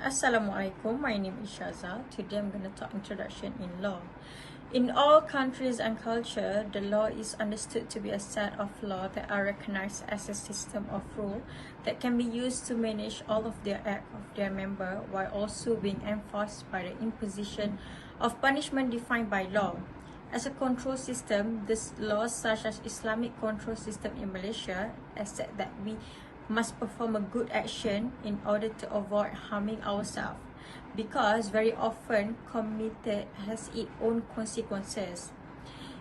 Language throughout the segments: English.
Assalamualaikum, my name is Shaza. Today I'm going to talk introduction in law. In all countries and culture, the law is understood to be a set of laws that are recognized as a system of rule that can be used to manage all of their acts of their member while also being enforced by the imposition of punishment defined by law. As a control system, these laws such as Islamic control system in Malaysia accept that we must perform a good action in order to avoid harming ourselves, because very often committed has its own consequences.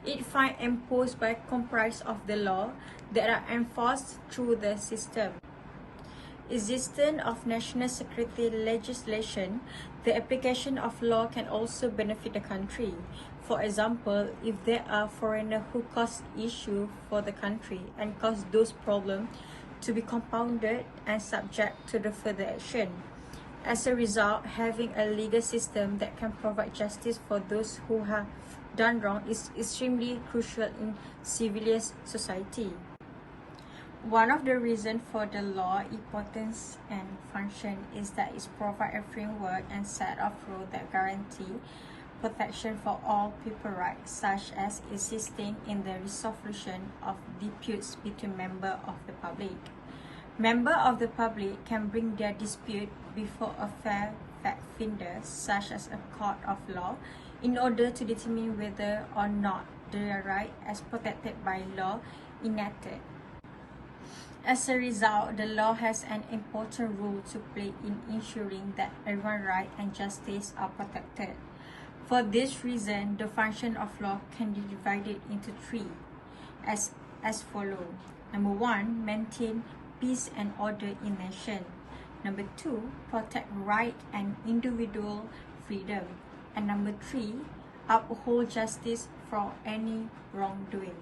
It fine imposed by comprise of the law that are enforced through the system. Existence of national security legislation, the application of law can also benefit the country. For example, if there are foreigners who cause issue for the country and cause those problems to be compounded and subject to the further action. As a result, having a legal system that can provide justice for those who have done wrong is extremely crucial in civilian society. One of the reasons for the law importance and function is that it provides a framework and set of rules that guarantee protection for all people rights, such as assisting in the resolution of disputes between members of the public. Members of the public can bring their dispute before a fair fact finder, such as a court of law, in order to determine whether or not their right as protected by law enacted. As a result, the law has an important role to play in ensuring that everyone's rights and justice are protected. For this reason, the function of law can be divided into three, as follows. Number 1, maintain peace and order in nation. Number 2, protect right and individual freedom. And number 3, uphold justice for any wrongdoing.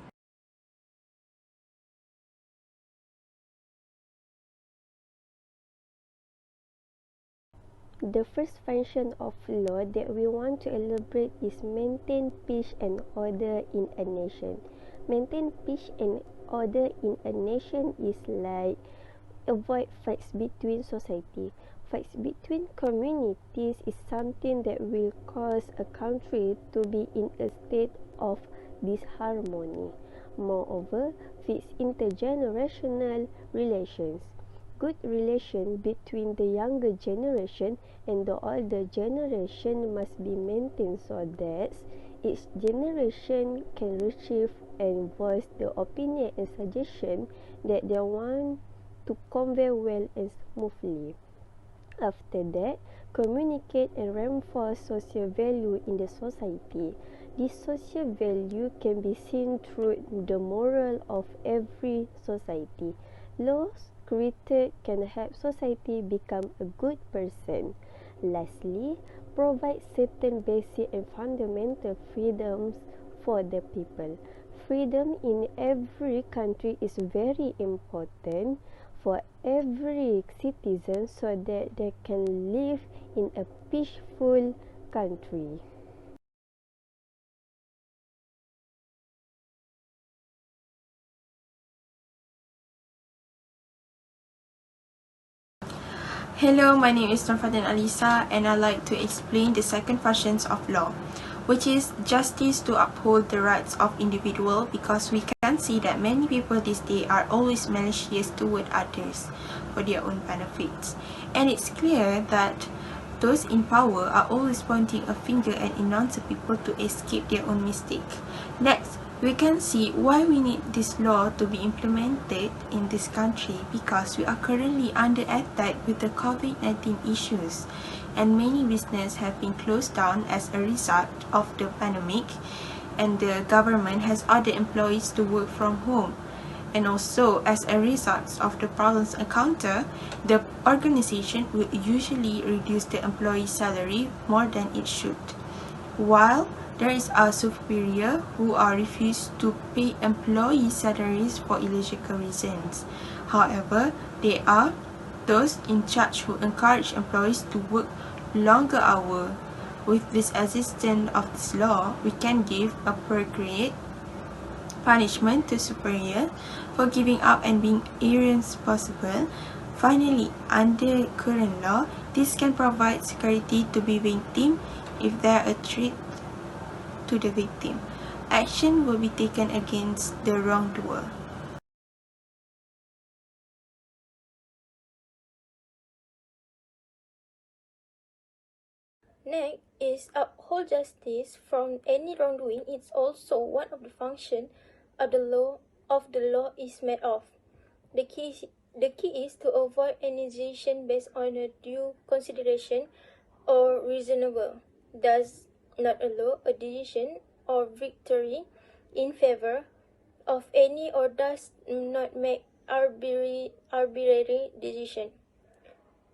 The first function of law that we want to elaborate is maintain peace and order in a nation. Maintain peace and order in a nation is like avoid fights between society. Fights between communities is something that will cause a country to be in a state of disharmony. Moreover, fix intergenerational relations. Good relation between the younger generation and the older generation must be maintained so that each generation can receive and voice the opinion and suggestion that they want to convey well and smoothly. After that, communicate and reinforce social value in the society. This social value can be seen through the moral of every society. Laws created can help society become a good person. Lastly, provide certain basic and fundamental freedoms for the people. Freedom in every country is very important for every citizen so that they can live in a peaceful country. Hello, my name is Nurfatin Alisa and I'd like to explain the second function of law, which is justice to uphold the rights of individuals, because we can see that many people these days are always malicious toward others for their own benefits. And it's clear that those in power are always pointing a finger and announcing people to escape their own mistake. Next, we can see why we need this law to be implemented in this country, because we are currently under attack with the COVID-19 issues and many businesses have been closed down as a result of the pandemic, and the government has ordered employees to work from home. And also, as a result of the problems encountered, the organization will usually reduce the employee's salary more than it should, while there is a superior who are refused to pay employee salaries for illegal reasons. However, there are those in charge who encourage employees to work longer hours. With this existence of this law, we can give appropriate punishment to superior for giving up and being irresponsible Finally, under current law, this can provide security to the victim if there are a threat to the victim. Action will be taken against the wrongdoer. Next is uphold justice from any wrongdoing. It's also one of the functions of the law is made of. The key is to avoid any decision based on a due consideration or reasonable, does not allow a decision or victory in favor of any or does not make arbitrary decision.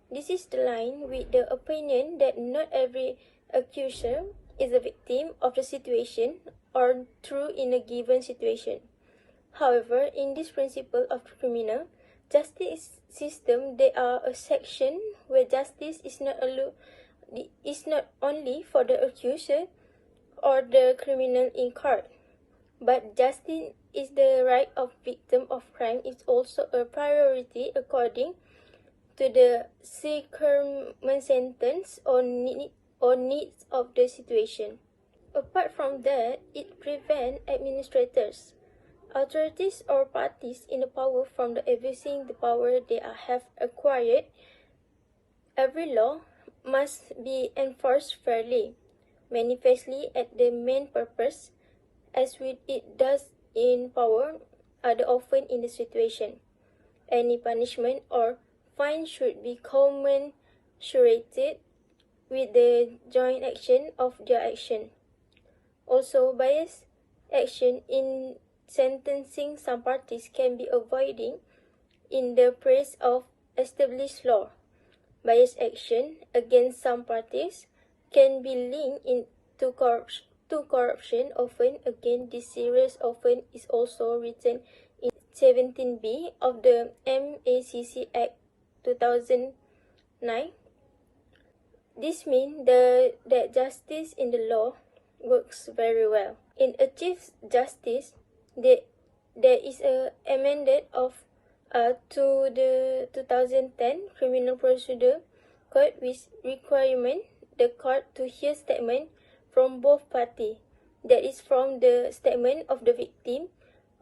This is the line with the opinion that not every accuser is a victim of the situation or true in a given situation. However, in this principle of criminal justice system, there are a section where justice is not only for the accuser or the criminal in court, but justice is the right of victim of crime is also a priority according to the circumstances or needs of the situation. Apart from that, it prevents administrators, authorities or parties in the power from abusing the power they have acquired. Every law must be enforced fairly, manifestly at the main purpose, as with it does in power, other often in the situation. Any punishment or fine should be commensurated with the joint action of their action. Also, biased action in sentencing some parties can be avoided in the praise of established law. Biased action against some parties can be linked to corruption. Often again, this series often is also written in 17B of the MACC Act 2009. This means that justice in the law works very well. In achieve justice, there is a amendment to the 2010 Criminal Procedure Code which requirement the court to hear statement from both parties, that is from the statement of the victim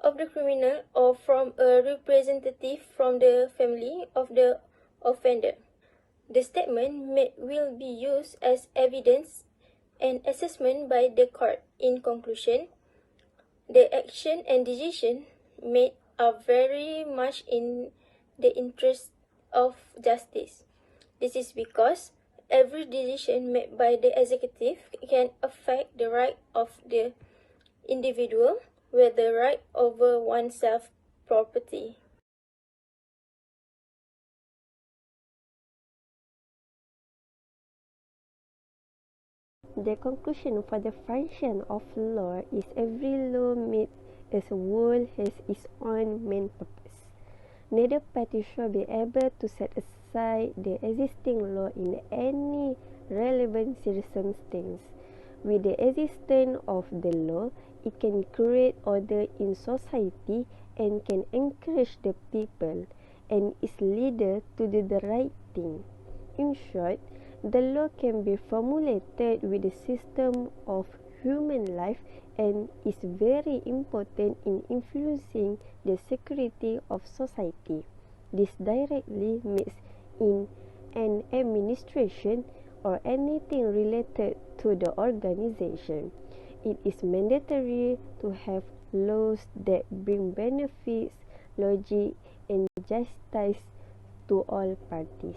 of the criminal or from a representative from the family of the offender. The statement will be used as evidence and assessment by the court. In conclusion, the action and decision made are very much in the interest of justice. This is because every decision made by the executive can affect the right of the individual, with the right over oneself property. The conclusion for the function of law is every law made as a whole has its own main purpose. Neither party shall be able to set aside the existing law in any relevant circumstance. With the existence of the law, it can create order in society and can encourage the people and its leader to do the right thing. In short, the law can be formulated with the system of human life and is very important in influencing the security of society. This directly means in an administration or anything related to the organization. It is mandatory to have laws that bring benefits, logic, and justice to all parties.